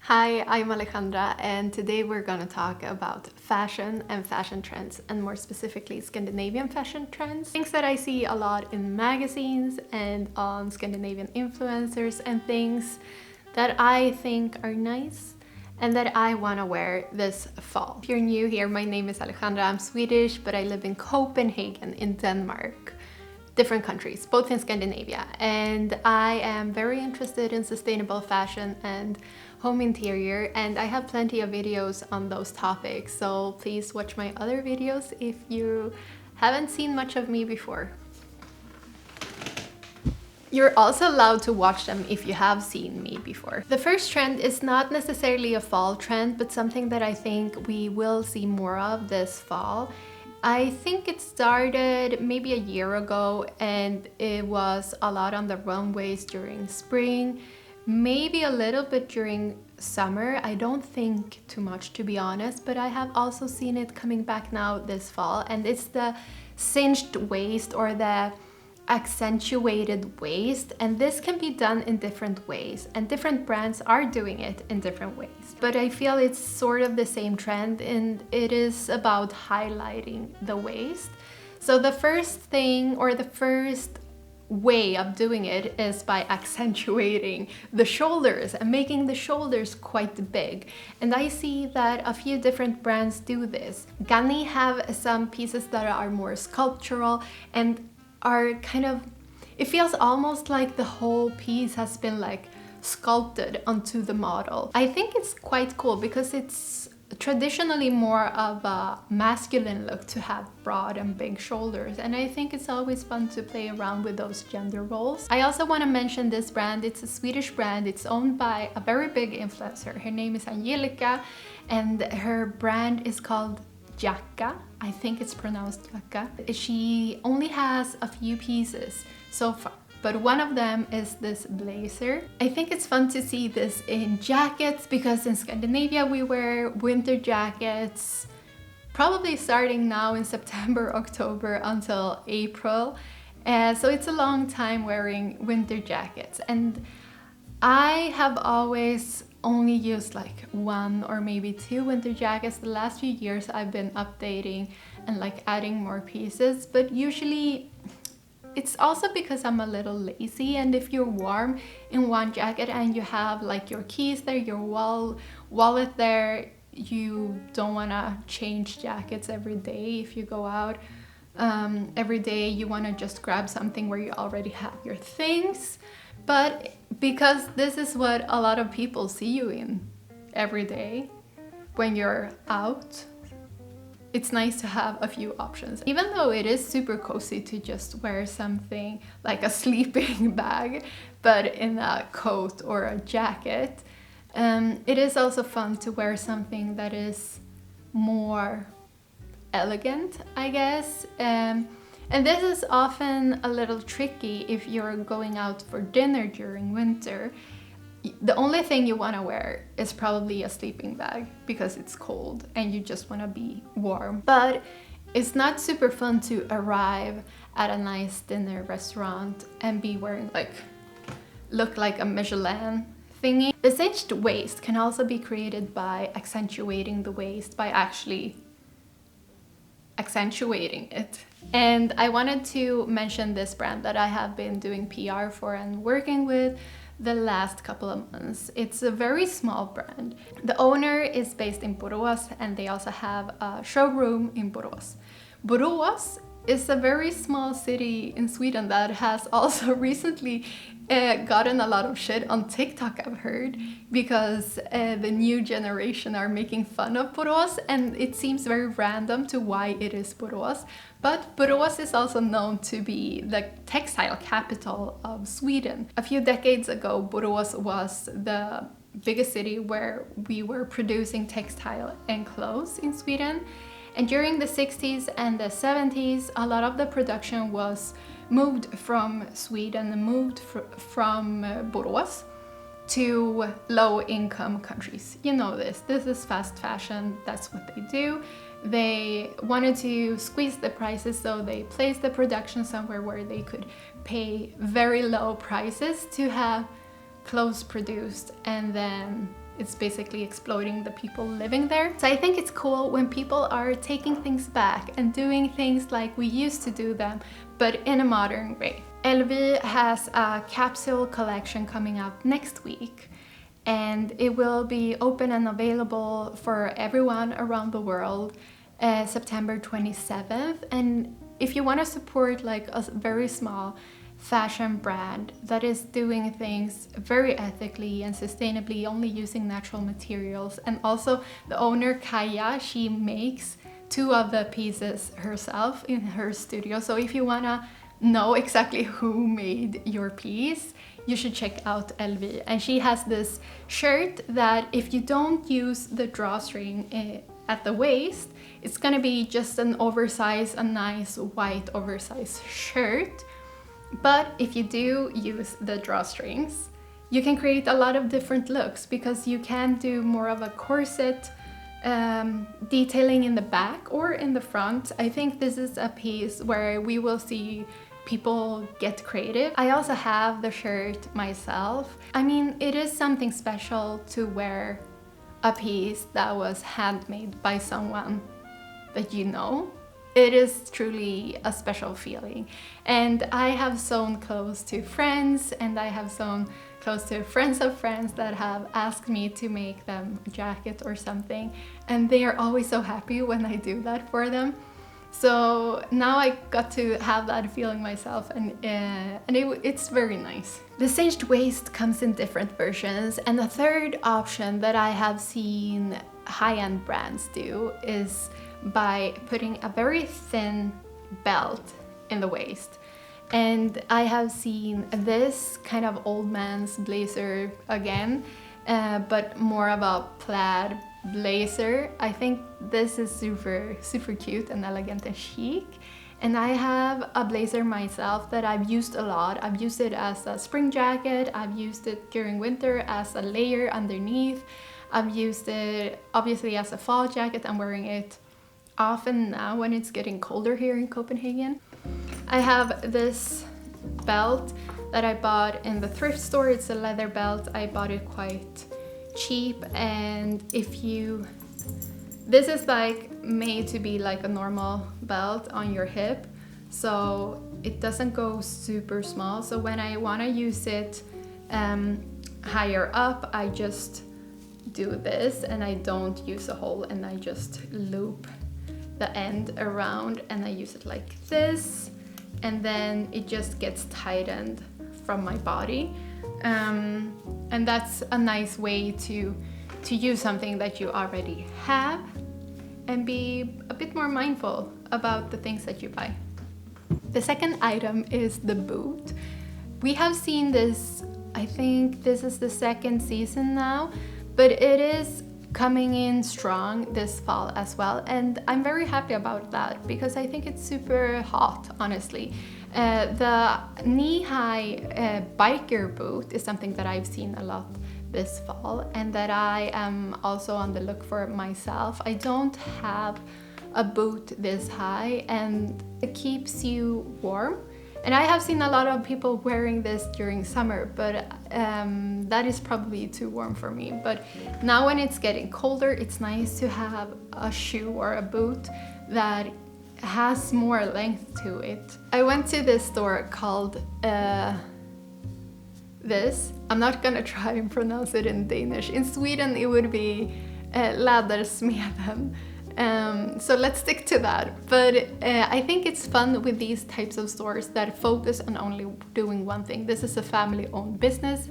Hi, I'm Alejandra, and today we're going to talk about fashion and fashion trends, and more specifically Scandinavian fashion trends. Things that I see a lot in magazines and on Scandinavian influencers, and things that I think are nice and that I want to wear this fall. If you're new here, my name is Alejandra. I'm Swedish, but I live in Copenhagen in Denmark. Different countries, both in Scandinavia, and I am very interested in sustainable fashion and home interior, and I have plenty of videos on those topics, so please watch my other videos if you haven't seen much of me before. You're also allowed to watch them if you have seen me before. The first trend is not necessarily a fall trend, but something that I think we will see more of this fall. I think it started maybe a year ago, and it was a lot on the runways during spring, maybe a little bit during summer. I don't think too much, to be honest, but I have also seen it coming back now this fall, and it's the cinched waist or the accentuated waist, and this can be done in different ways, and different brands are doing it in different ways, but I feel it's sort of the same trend, and it is about highlighting the waist. So the first thing, or the first way of doing it, is by accentuating the shoulders and making the shoulders quite big, and I see that a few different brands do this. Scandi have some pieces that are more sculptural and are kind of, it feels almost like the whole piece has been like sculpted onto the model. I think it's quite cool because it's traditionally more of a masculine look to have broad and big shoulders, and I think it's always fun to play around with those gender roles. I also want to mention this brand. It's a Swedish brand. It's owned by a very big influencer. Her name is Angelica, and her brand is called Jacka. I think it's pronounced Jacka. She only has a few pieces so far, but one of them is this blazer. I think it's fun to see this in jackets because in Scandinavia we wear winter jackets probably starting now in September, October until April. So it's a long time wearing winter jackets, and I have always only used like one or maybe two winter jackets. The last few years I've been updating and like adding more pieces, but usually it's also because I'm a little lazy, and if you're warm in one jacket and you have like your keys there, your wallet there, you don't want to change jackets every day. If you go out every day, you want to just grab something where you already have your things. But because this is what a lot of people see you in every day when you're out, it's nice to have a few options. Even though it is super cozy to just wear something like a sleeping bag, but in a coat or a jacket, it is also fun to wear something that is more elegant, I guess. And this is often a little tricky if you're going out for dinner during winter. The only thing you want to wear is probably a sleeping bag because it's cold and you just want to be warm. But it's not super fun to arrive at a nice dinner restaurant and be wearing look like a Michelin thingy. The cinched waist can also be created by accentuating the waist, by actually accentuating it. And I wanted to mention this brand that I have been doing PR for and working with the last couple of months. It's a very small brand. The owner is based in Borås, and they also have a showroom in Borås. Borås is a very small city in Sweden that has also recently gotten a lot of shit on TikTok, I've heard, because the new generation are making fun of Borås, and it seems very random to why it is Borås. But Borås is also known to be the textile capital of Sweden. A few decades ago, Borås was the biggest city where we were producing textile and clothes in Sweden. And during the 60s and the 70s, a lot of the production was moved from Sweden, moved from Borås to low-income countries. You know this is fast fashion, that's what they do. They wanted to squeeze the prices, so they placed the production somewhere where they could pay very low prices to have clothes produced and then it's basically exploiting the people living there. So I think it's cool when people are taking things back and doing things like we used to do them, but in a modern way. LV has a capsule collection coming out next week, and it will be open and available for everyone around the world September 27th. And if you want to support like a very small fashion brand that is doing things very ethically and sustainably, only using natural materials, and also the owner Kaya, she makes 2 of the pieces herself in her studio. So if you want to know exactly who made your piece, you should check out LV. And she has this shirt that if you don't use the drawstring at the waist, it's gonna be just an oversized, a nice white oversized shirt. But if you do use the drawstrings, you can create a lot of different looks, because you can do more of a corset detailing in the back or in the front. I think this is a piece where we will see people get creative. I also have the shirt myself. I mean, it is something special to wear a piece that was handmade by someone that you know. It is truly a special feeling. And I have sewn clothes to friends, and I have sewn clothes to friends of friends that have asked me to make them a jacket or something, and they are always so happy when I do that for them. So now I got to have that feeling myself, and it's very nice. The cinched waist comes in different versions, and the third option that I have seen high-end brands do is by putting a very thin belt in the waist. And I have seen this kind of old man's blazer again, but more of a plaid blazer. I think this is super cute and elegant and chic. And I have a blazer myself that I've used a lot. I've used it as a spring jacket, I've used it during winter as a layer underneath, I've used it obviously as a fall jacket. I'm wearing it often now when it's getting colder here in Copenhagen. I have this belt that I bought in the thrift store. It's a leather belt. I bought it quite cheap, and this is like made to be like a normal belt on your hip, so it doesn't go super small. So when I want to use it higher up, I just do this, and I don't use a hole, and I just loop the end around, and I use it like this, and then it just gets tightened from my body. And that's a nice way to use something that you already have and be a bit more mindful about the things that you buy. The second item is the boot. We have seen this, I think this is the second season now, but it is coming in strong this fall as well, and I'm very happy about that because I think it's super hot, honestly. The knee-high biker boot is something that I've seen a lot this fall, and that I am also on the look for myself. I don't have a boot this high, and it keeps you warm. And I have seen a lot of people wearing this during summer, but that is probably too warm for me. But now when it's getting colder, it's nice to have a shoe or a boot that has more length to it. I went to this store called this. I'm not gonna try and pronounce it in Danish. In Sweden it would be Lädersmeden. So let's stick to that. But I think it's fun with these types of stores that focus on only doing one thing. This is a family-owned business.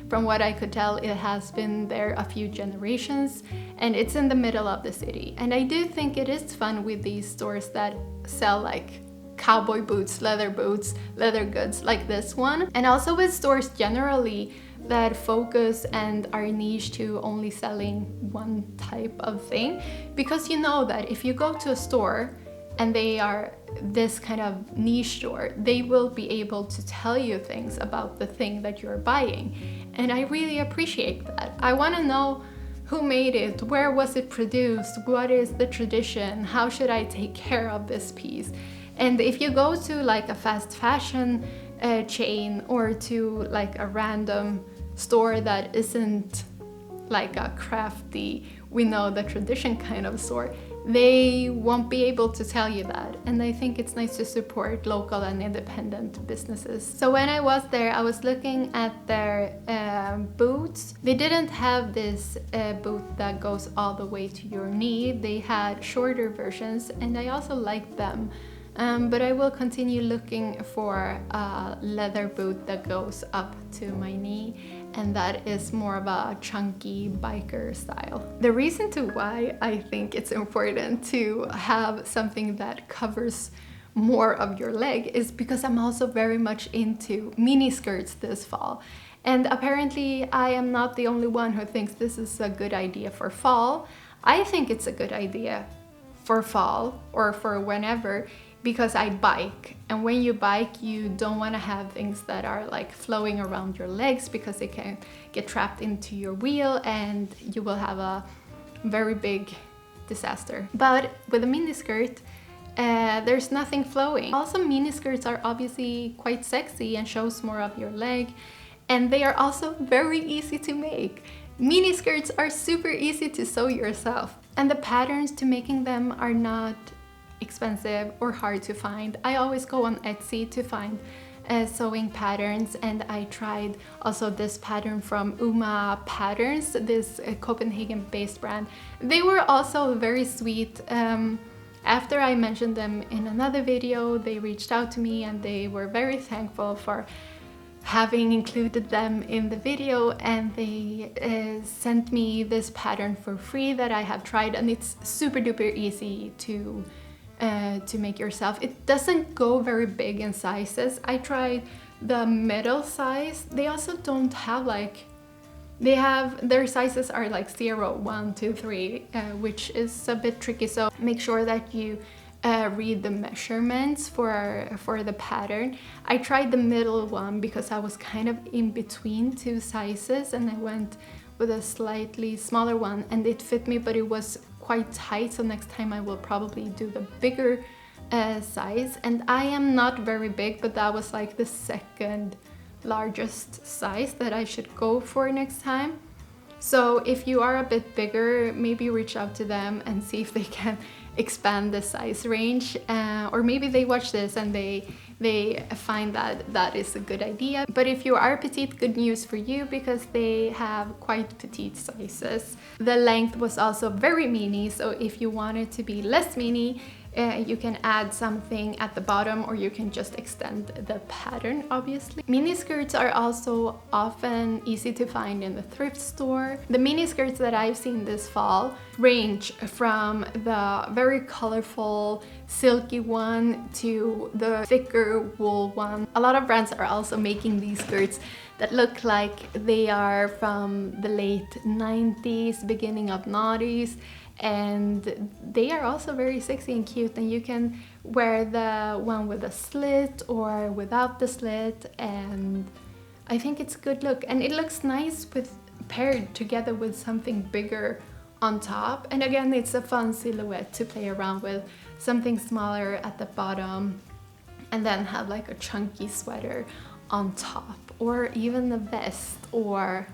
From what I could tell, it has been there a few generations, and it's in the middle of the city. And I do think it is fun with these stores that sell like cowboy boots, leather goods like this one. And also with stores generally that focus and are niche to only selling one type of thing. Because you know that if you go to a store and they are this kind of niche store, they will be able to tell you things about the thing that you're buying. And I really appreciate that. I want to know who made it, where was it produced, what is the tradition, how should I take care of this piece. And if you go to like a fast fashion chain or to like a random store that isn't like a crafty, we know the tradition kind of store, they won't be able to tell you that. And I think it's nice to support local and independent businesses. So when I was there, I was looking at their boots. They didn't have this boot that goes all the way to your knee. They had shorter versions, and I also liked them. But I will continue looking for a leather boot that goes up to my knee, and that is more of a chunky biker style. The reason to why I think it's important to have something that covers more of your leg is because I'm also very much into mini skirts this fall. And apparently I am not the only one who thinks this is a good idea for fall. I think it's a good idea for fall or for whenever, because I bike, and when you bike you don't want to have things that are like flowing around your legs because they can get trapped into your wheel and you will have a very big disaster. But with a miniskirt, there's nothing flowing. Also, miniskirts are obviously quite sexy and shows more of your leg, and they are also very easy to make. Miniskirts are super easy to sew yourself, and the patterns to making them are not expensive or hard to find. I always go on Etsy to find sewing patterns, and I tried also this pattern from Uma Patterns, this Copenhagen-based brand. They were also very sweet. After I mentioned them in another video, they reached out to me and they were very thankful for having included them in the video, and they sent me this pattern for free that I have tried, and it's super duper easy to make yourself. It doesn't go very big in sizes. I tried the middle size. They also don't have like, their sizes are like 0, 1, 2, 3, which is a bit tricky. So make sure that you read the measurements for the pattern. I tried the middle one because I was kind of in between two sizes, and I went with a slightly smaller one and it fit me, but it was quite tight, so next time I will probably do the bigger size. And I am not very big, but that was like the second largest size that I should go for next time. So if you are a bit bigger, maybe reach out to them and see if they can expand the size range, or maybe they watch this and they find that that is a good idea. But if you are petite, good news for you, because they have quite petite sizes. The length was also very mini, so if you want it to be less mini, you can add something at the bottom, or you can just extend the pattern, obviously. Mini skirts are also often easy to find in the thrift store. The mini skirts that I've seen this fall range from the very colorful silky one to the thicker wool one. A lot of brands are also making these skirts that look like they are from the late 90s, beginning of noughties. And they are also very sexy and cute, and you can wear the one with a slit or without the slit, and I think it's a good look, and it looks nice with paired together with something bigger on top. And again, it's a fun silhouette to play around with, something smaller at the bottom and then have like a chunky sweater on top, or even a vest, or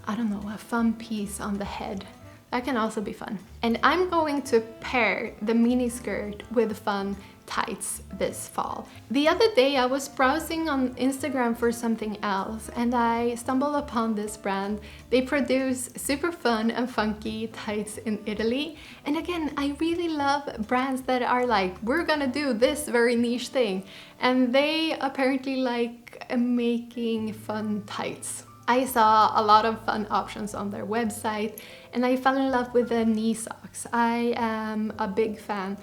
I don't know, a fun piece on the head. That can also be fun. And I'm going to pair the mini skirt with fun tights this fall. The other day I was browsing on Instagram for something else, and I stumbled upon this brand. They produce super fun and funky tights in Italy. And again, I really love brands that are like, we're gonna do this very niche thing. And they apparently like making fun tights. I saw a lot of fun options on their website, and I fell in love with the knee socks. I am a big fan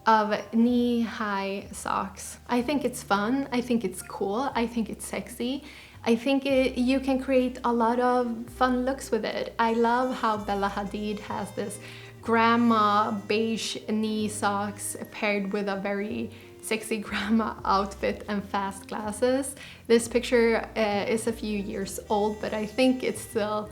of knee-high socks. I think it's fun, I think it's cool, I think it's sexy. I think you can create a lot of fun looks with it. I love how Bella Hadid has this grandma beige knee socks paired with a very sexy grandma outfit and fast glasses. This picture is a few years old, but I think it's still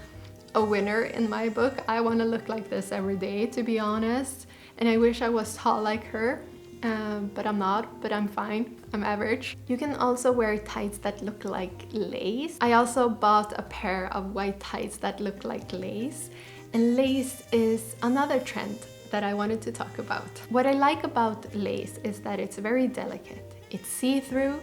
a winner in my book. I want to look like this every day, to be honest, and I wish I was tall like her. but I'm not, but I'm fine. I'm average. You can also wear tights that look like lace. I also bought a pair of white tights that look like lace. And lace is another trend that I wanted to talk about. What I like about lace is that it's very delicate. It's see-through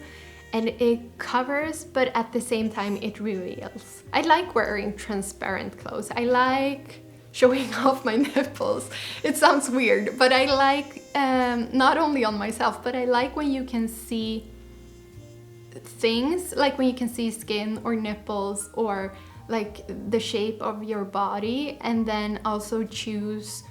and it covers, but at the same time it reveals. I like wearing transparent clothes. I like showing off my nipples. It sounds weird, but I like, not only on myself, but I like when you can see things, like when you can see skin or nipples or like the shape of your body, and then also choose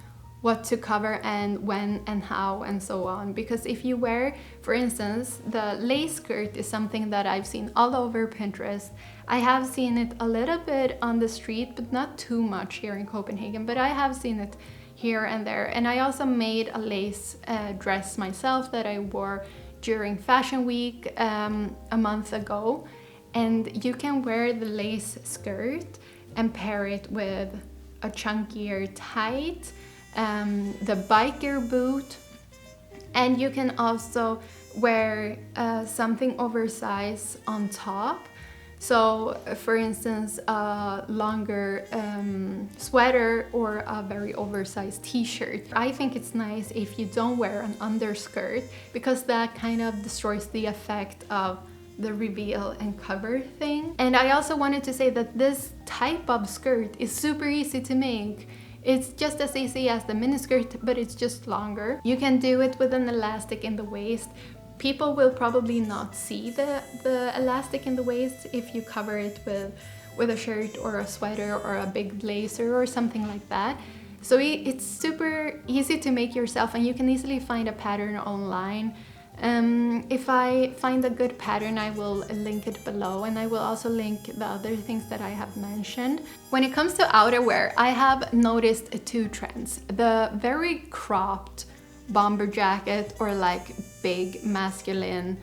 what to cover and when and how and so on. Because if you wear, for instance, the lace skirt is something that I've seen all over Pinterest. I have seen it a little bit on the street, but not too much here in Copenhagen, but I have seen it here and there. And I also made a lace dress myself that I wore during Fashion Week a month ago. And you can wear the lace skirt and pair it with a chunkier tight, the biker boot, and you can also wear something oversized on top. So for instance, a longer sweater or a very oversized t-shirt. I think it's nice if you don't wear an underskirt, because that kind of destroys the effect of the reveal and cover thing. And I also wanted to say that this type of skirt is super easy to make. It's just as easy as the miniskirt, but it's just longer. You can do it with an elastic in the waist. People will probably not see the elastic in the waist if you cover it with a shirt or a sweater or a big blazer or something like that. So it's super easy to make yourself, and you can easily find a pattern online. If I find a good pattern, I will link it below, and I will also link the other things that I have mentioned. When it comes to outerwear, I have noticed two trends. The very cropped bomber jacket, or like big masculine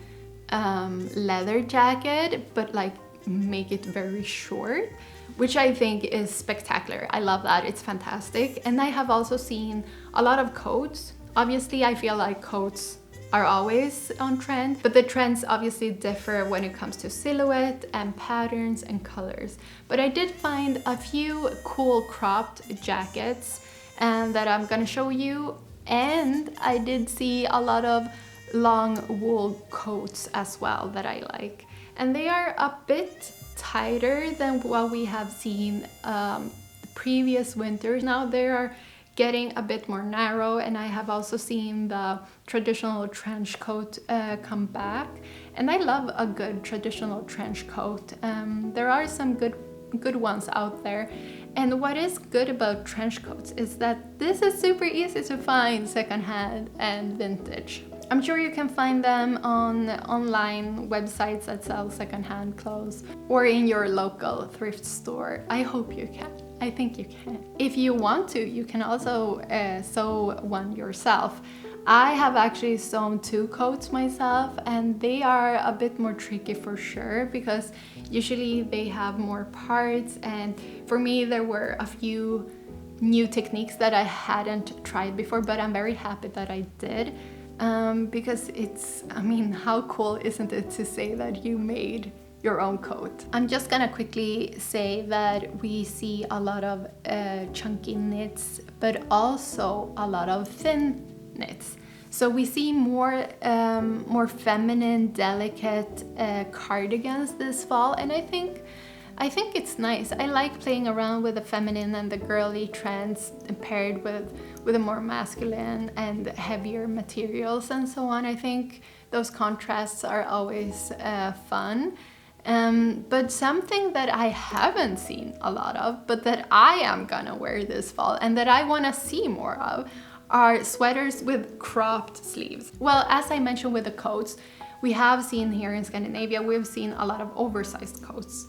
leather jacket, but like make it very short, which I think is spectacular. I love that, it's fantastic. And I have also seen a lot of coats. Obviously, I feel like coats are always on trend, but the trends obviously differ when it comes to silhouette and patterns and colors. But I did find a few cool cropped jackets and that I'm gonna show you, and I did see a lot of long wool coats as well that I like, and they are a bit tighter than what we have seen previous winters. Now they are getting a bit more narrow, and I have also seen the traditional trench coat come back, and I love a good traditional trench coat. There are some good ones out there, and what is good about trench coats is that this is super easy to find secondhand and vintage. I'm sure you can find them on online websites that sell secondhand clothes, or in your local thrift store. I hope you can. I think you can. If you want to, you can also sew one yourself. I have actually sewn two coats myself, and they are a bit more tricky for sure, because usually they have more parts, and for me there were a few new techniques that I hadn't tried before, but I'm very happy that I did, because I mean, how cool isn't it to say that you made your own coat? I'm just gonna quickly say that we see a lot of chunky knits, but also a lot of thin knits. So we see more feminine, delicate cardigans this fall, and I think it's nice. I like playing around with the feminine and the girly trends paired with a more masculine and heavier materials and so on. I think those contrasts are always fun. But something that I haven't seen a lot of, but that I am gonna wear this fall and that I wanna see more of, are sweaters with cropped sleeves. Well, as I mentioned with the coats, we have seen here in Scandinavia, we've seen a lot of oversized coats.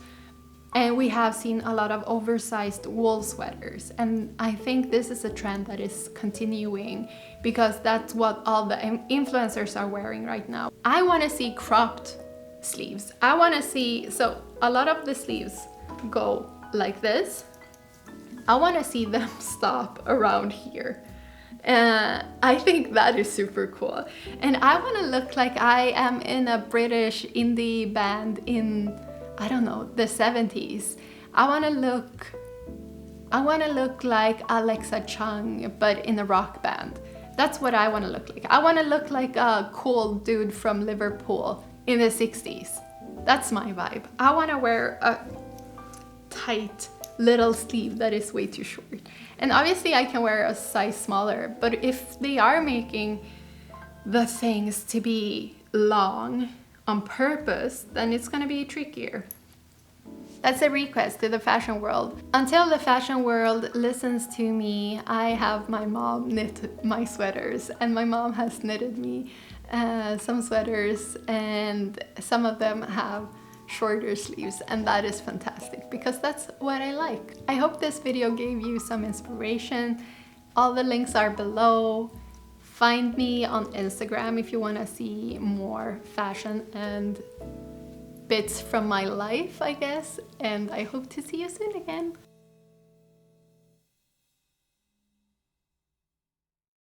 And we have seen a lot of oversized wool sweaters. And I think this is a trend that is continuing, because that's what all the influencers are wearing right now. I wanna see cropped sleeves. I want to see, so a lot of the sleeves go like this. I want to see them stop around here. I think that is super cool. And I want to look like I am in a British indie band in, I don't know, the 70s. I want to look like Alexa Chung, but in a rock band. That's what I want to look like. I want to look like a cool dude from Liverpool in the 60s. That's my vibe. I want to wear a tight little sleeve that is way too short. And obviously I can wear a size smaller, but if they are making the things to be long on purpose, then it's gonna be trickier. That's a request to the fashion world. Until the fashion world listens to me, I have my mom knit my sweaters, and my mom has knitted me some sweaters, and some of them have shorter sleeves, and that is fantastic because that's what I like. I hope this video gave you some inspiration. All the links are below. Find me on Instagram if you want to see more fashion and bits from my life, I guess, and I hope to see you soon again.